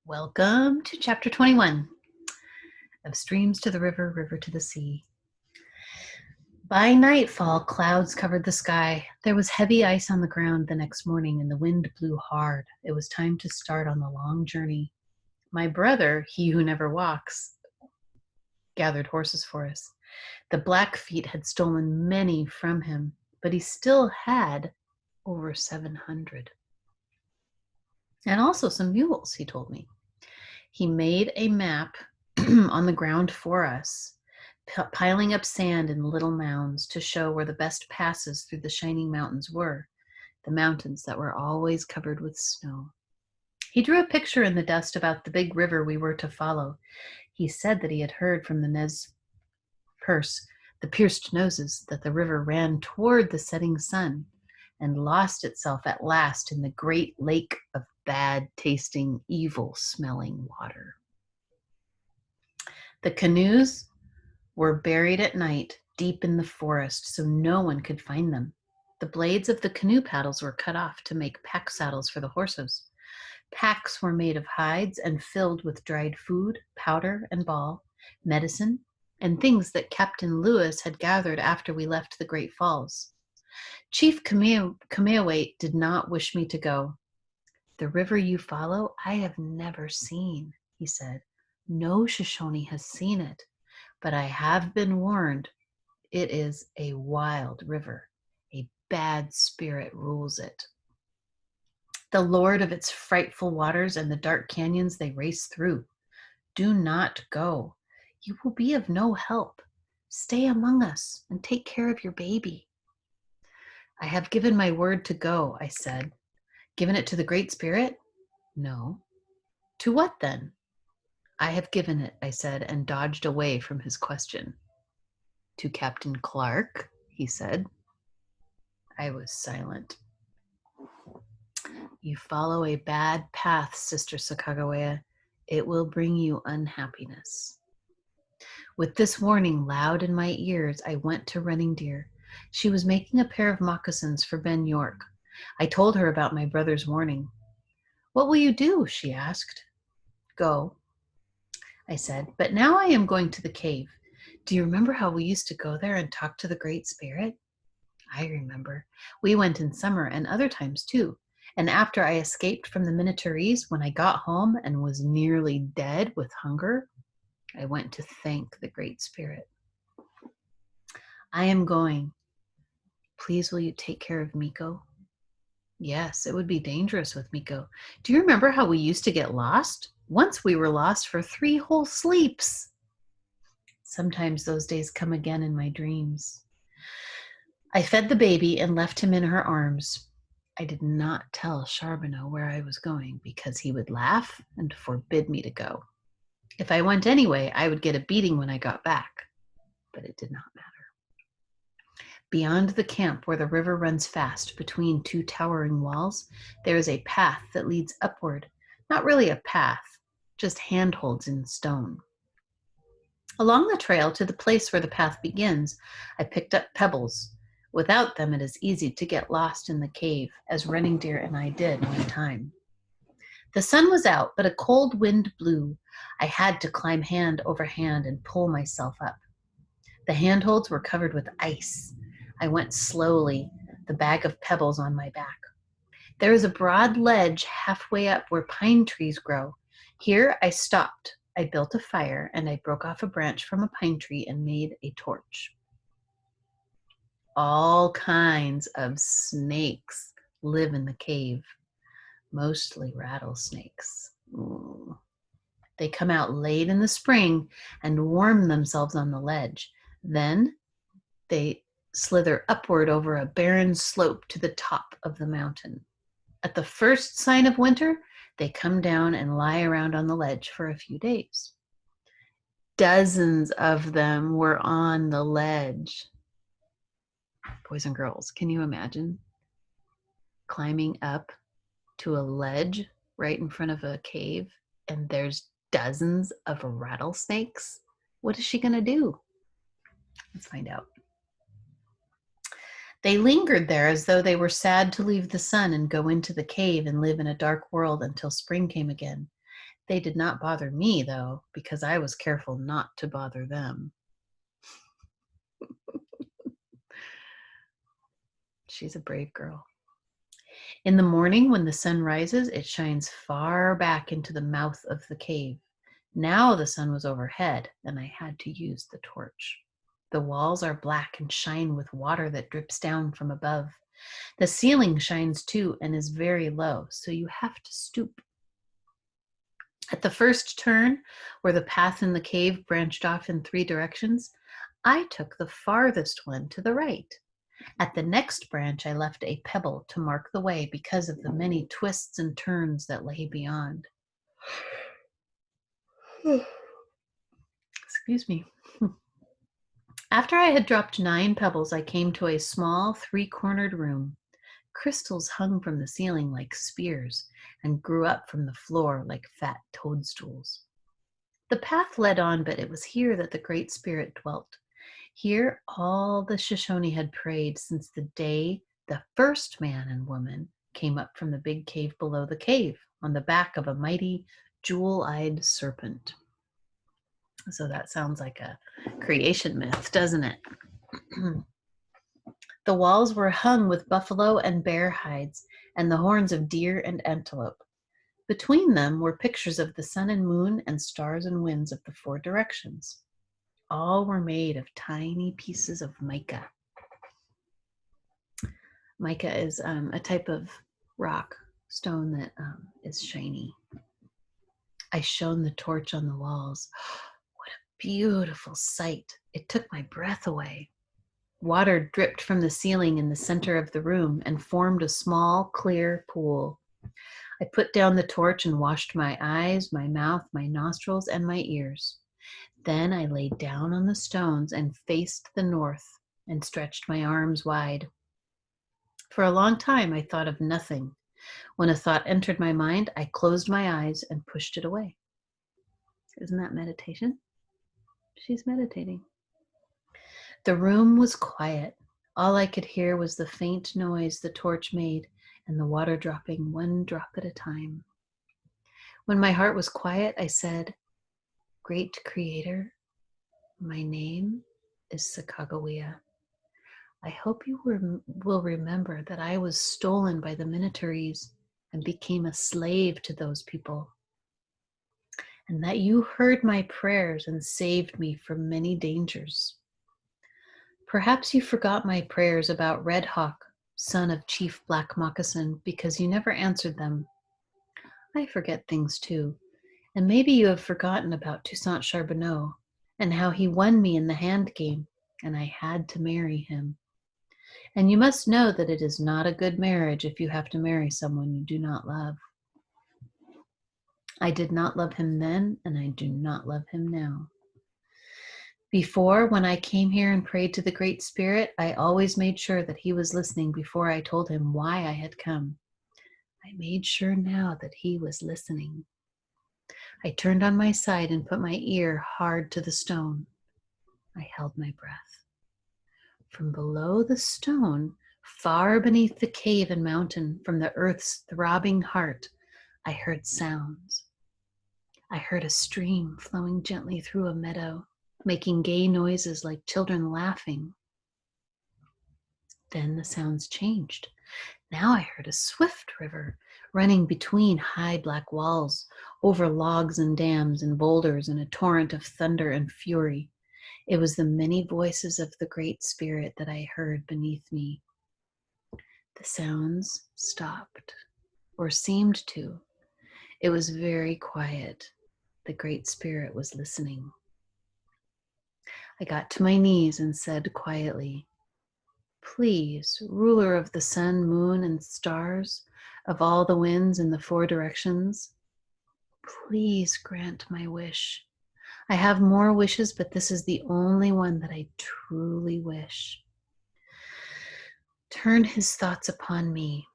Welcome to chapter 21 of Streams to the River, River to the Sea. By nightfall, clouds covered the sky. There was heavy ice on the ground the next morning, and the wind blew hard. It was time to start on the long journey. My brother, he who never walks, gathered horses for us. The Blackfeet had stolen many from him, but he still had over 700. And also some mules, he told me. He made a map on the ground for us, piling up sand in little mounds to show where the best passes through the shining mountains were, the mountains that were always covered with snow. He drew a picture in the dust about the big river we were to follow. He said that he had heard from the Nez Perce, the pierced noses, that the river ran toward the setting sun and lost itself at last in the great lake of bad-tasting, evil-smelling water. The canoes were buried at night deep in the forest so no one could find them. The blades of the canoe paddles were cut off to make pack saddles for the horses. Packs were made of hides and filled with dried food, powder and ball, medicine, and things that Captain Lewis had gathered after we left the Great Falls. Chief Kameawait did not wish me to go. "The river you follow, I have never seen," he said. "No Shoshone has seen it, but I have been warned. It is a wild river. A bad spirit rules it. The lord of its frightful waters and the dark canyons they race through. Do not go. You will be of no help. Stay among us and take care of your baby." "I have given my word to go," I said. "Given it to the Great Spirit?" "No." "To what then?" "I have given it," I said, and dodged away from his question. "To Captain Clark," he said. I was silent. "You follow a bad path, Sister Sacagawea. It will bring you unhappiness." With this warning loud in my ears, I went to Running Deer. She was making a pair of moccasins for Ben York. I told her about my brother's warning. "What will you do?" she asked. "Go," I said, "but now I am going to the cave. Do you remember how we used to go there and talk to the Great Spirit?" "I remember. We went in summer and other times too. And after I escaped from the Minitarees, when I got home and was nearly dead with hunger, I went to thank the Great Spirit." "I am going. Please will you take care of Miko?" "Yes, it would be dangerous with Miko. Do you remember how we used to get lost? Once we were lost for 3 whole sleeps." Sometimes those days come again in my dreams. I fed the baby and left him in her arms. I did not tell Charbonneau where I was going because he would laugh and forbid me to go. If I went anyway, I would get a beating when I got back, but it did not matter. Beyond the camp, where the river runs fast between 2 towering walls, there is a path that leads upward. Not really a path, just handholds in stone. Along the trail to the place where the path begins, I picked up pebbles. Without them, it is easy to get lost in the cave, as Running Deer and I did one time. The sun was out, but a cold wind blew. I had to climb hand over hand and pull myself up. The handholds were covered with ice. I went slowly, the bag of pebbles on my back. There is a broad ledge halfway up where pine trees grow. Here I stopped. I built a fire, and I broke off a branch from a pine tree and made a torch. All kinds of snakes live in the cave, mostly rattlesnakes. Ooh. They come out late in the spring and warm themselves on the ledge. Then they slither upward over a barren slope to the top of the mountain. At the first sign of winter, they come down and lie around on the ledge for a few days. Dozens of them were on the ledge. Boys and girls, can you imagine climbing up to a ledge right in front of a cave and there's dozens of rattlesnakes? What is she going to do? Let's find out. They lingered there as though they were sad to leave the sun and go into the cave and live in a dark world until spring came again. They did not bother me, though, because I was careful not to bother them. She's a brave girl. In the morning, when the sun rises, it shines far back into the mouth of the cave. Now the sun was overhead, and I had to use the torch. The walls are black and shine with water that drips down from above. The ceiling shines too and is very low, so you have to stoop. At the first turn, where the path in the cave branched off in 3 directions, I took the farthest one to the right. At the next branch, I left a pebble to mark the way because of the many twists and turns that lay beyond. Excuse me. After I had dropped 9 pebbles, I came to a small 3-cornered room. Crystals hung from the ceiling like spears and grew up from the floor like fat toadstools. The path led on, but it was here that the Great Spirit dwelt. Here all the Shoshone had prayed since the day the first man and woman came up from the big cave below the cave on the back of a mighty jewel-eyed serpent. So that sounds like a creation myth, doesn't it? The walls were hung with buffalo and bear hides and the horns of deer and antelope. Between them were pictures of the sun and moon and stars and winds of the 4 directions. All were made of tiny pieces of mica. Mica is a type of rock stone that is shiny. I shone the torch on the walls. What a beautiful sight. It took my breath away. Water dripped from the ceiling in the center of the room and formed a small, clear pool. I put down the torch and washed my eyes, my mouth, my nostrils, and my ears. Then I lay down on the stones and faced the north and stretched my arms wide. For a long time, I thought of nothing. When a thought entered my mind, I closed my eyes and pushed it away. Isn't that meditation? She's meditating. The room was quiet. All I could hear was the faint noise the torch made and the water dropping 1 drop at a time. When my heart was quiet, I said, "Great Creator, my name is Sacagawea. I hope you will remember that I was stolen by the Minatarees and became a slave to those people, and that you heard my prayers and saved me from many dangers. Perhaps you forgot my prayers about Red Hawk, son of Chief Black Moccasin, because you never answered them. I forget things too, and maybe you have forgotten about Toussaint Charbonneau and how he won me in the hand game, and I had to marry him. And you must know that it is not a good marriage if you have to marry someone you do not love. I did not love him then, and I do not love him now. Before, when I came here and prayed to the Great Spirit, I always made sure that he was listening before I told him why I had come. I made sure now that he was listening. I turned on my side and put my ear hard to the stone. I held my breath. From below the stone, far beneath the cave and mountain, from the earth's throbbing heart, I heard sounds. I heard a stream flowing gently through a meadow, making gay noises like children laughing. Then the sounds changed. Now I heard a swift river running between high black walls, over logs and dams and boulders in a torrent of thunder and fury. It was the many voices of the Great Spirit that I heard beneath me. The sounds stopped, or seemed to. It was very quiet. The Great Spirit was listening. I got to my knees and said quietly, "Please, ruler of the sun, moon, and stars, of all the winds in the 4 directions, please grant my wish. I have more wishes, but this is the only one that I truly wish. Turn his thoughts upon me,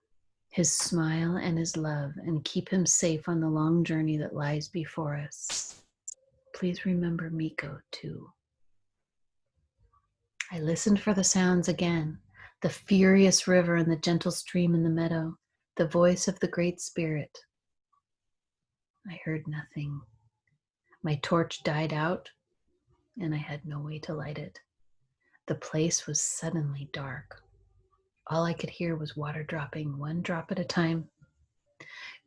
his smile and his love, and keep him safe on the long journey that lies before us. Please remember Miko too." I listened for the sounds again, the furious river and the gentle stream in the meadow, the voice of the Great Spirit. I heard nothing. My torch died out, and I had no way to light it. The place was suddenly dark. All I could hear was water dropping, one drop at a time.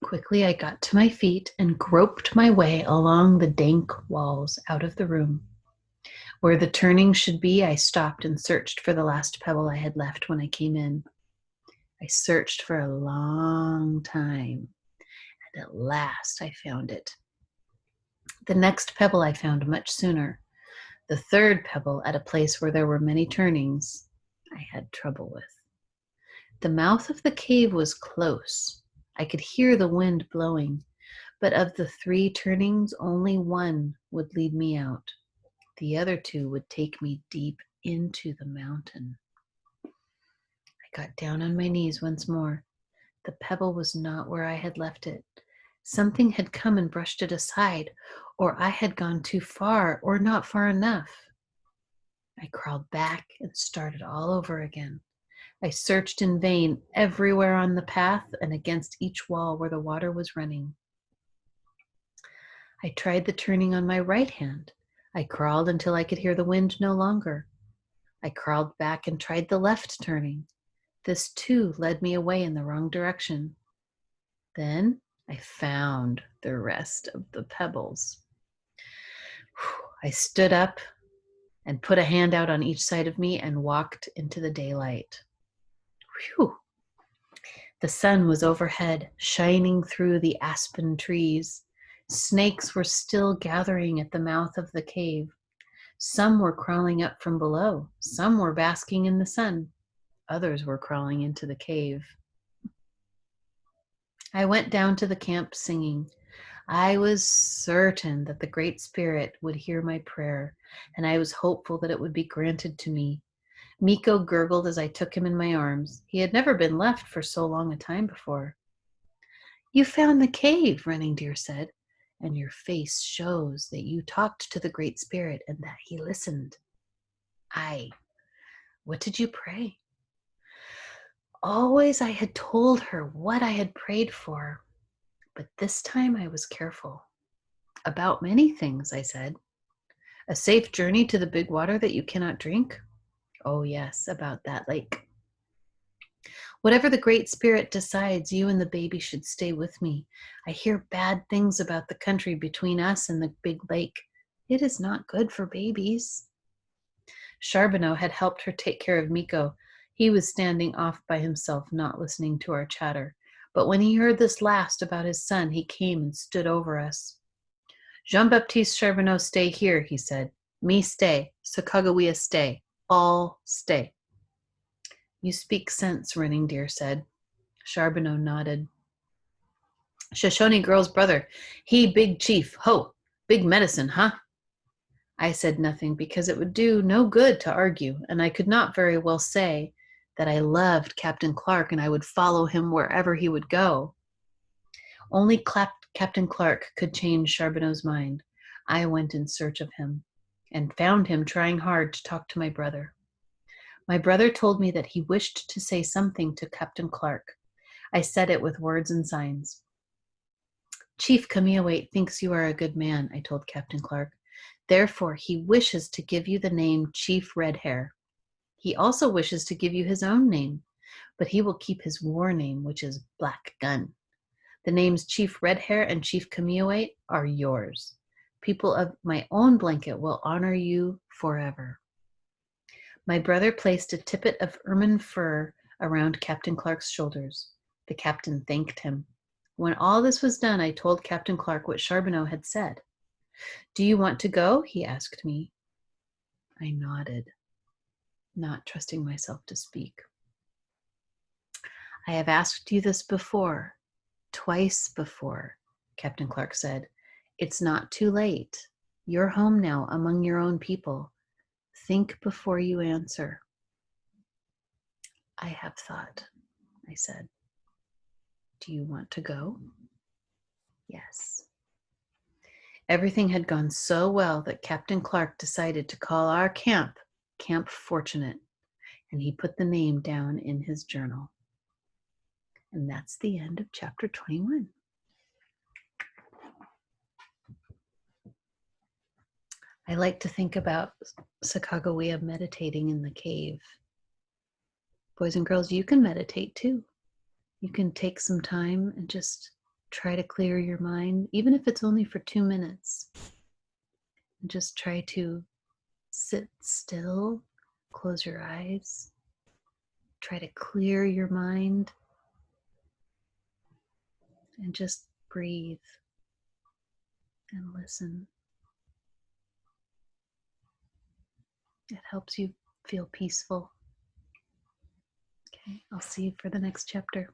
Quickly, I got to my feet and groped my way along the dank walls out of the room. Where the turning should be, I stopped and searched for the last pebble I had left when I came in. I searched for a long time, and at last I found it. The next pebble I found much sooner. The third pebble, at a place where there were many turnings, I had trouble with. The mouth of the cave was close. I could hear the wind blowing, but of the 3 turnings, only one would lead me out. The other 2 would take me deep into the mountain. I got down on my knees once more. The pebble was not where I had left it. Something had come and brushed it aside, or I had gone too far, or not far enough. I crawled back and started all over again. I searched in vain everywhere on the path and against each wall where the water was running. I tried the turning on my right hand. I crawled until I could hear the wind no longer. I crawled back and tried the left turning. This too led me away in the wrong direction. Then I found the rest of the pebbles. I stood up and put a hand out on each side of me and walked into the daylight. Whew! The sun was overhead, shining through the aspen trees. Snakes were still gathering at the mouth of the cave. Some were crawling up from below. Some were basking in the sun. Others were crawling into the cave. I went down to the camp singing. I was certain that the Great Spirit would hear my prayer, and I was hopeful that it would be granted to me. Miko gurgled as I took him in my arms. He had never been left for so long a time before. You found the cave, Running Deer said, and your face shows that you talked to the Great Spirit and that he listened. What did you pray? Always I had told her what I had prayed for, but this time I was careful. About many things, I said. A safe journey to the big water that you cannot drink? Oh yes, about that lake. Whatever the Great Spirit decides, you and the baby should stay with me. I hear bad things about the country between us and the big lake. It is not good for babies. Charbonneau had helped her take care of Miko. He was standing off by himself, not listening to our chatter. But when he heard this last about his son, he came and stood over us. Jean-Baptiste Charbonneau, stay here, he said. Me stay. Sacagawea stay. All stay. You speak sense, Running Deer said. Charbonneau nodded. Shoshone girl's brother. He big chief. Ho! Big medicine, huh? I said nothing because it would do no good to argue, and I could not very well say that I loved Captain Clark and I would follow him wherever he would go. Only Captain Clark could change Charbonneau's mind. I went in search of him and found him trying hard to talk to my brother. My brother told me that he wished to say something to Captain Clark. I said it with words and signs. Chief Kamiawait thinks you are a good man, I told Captain Clark. Therefore, he wishes to give you the name Chief Redhair. He also wishes to give you his own name, but he will keep his war name, which is Black Gun. The names Chief Redhair and Chief Kamiawait are yours. People of my own blanket will honor you forever. My brother placed a tippet of ermine fur around Captain Clark's shoulders. The captain thanked him. When all this was done, I told Captain Clark what Charbonneau had said. Do you want to go? He asked me. I nodded, not trusting myself to speak. I have asked you this before, twice before, Captain Clark said. It's not too late. You're home now among your own people. Think before you answer. I have thought, I said. Do you want to go? Yes. Everything had gone so well that Captain Clark decided to call our camp Camp Fortunate, and he put the name down in his journal. And that's the end of chapter 21. I like to think about Sacagawea meditating in the cave. Boys and girls, you can meditate too. You can take some time and just try to clear your mind, even if it's only for 2 minutes. And just try to sit still, close your eyes, try to clear your mind, and just breathe and listen. It helps you feel peaceful. Okay, I'll see you for the next chapter.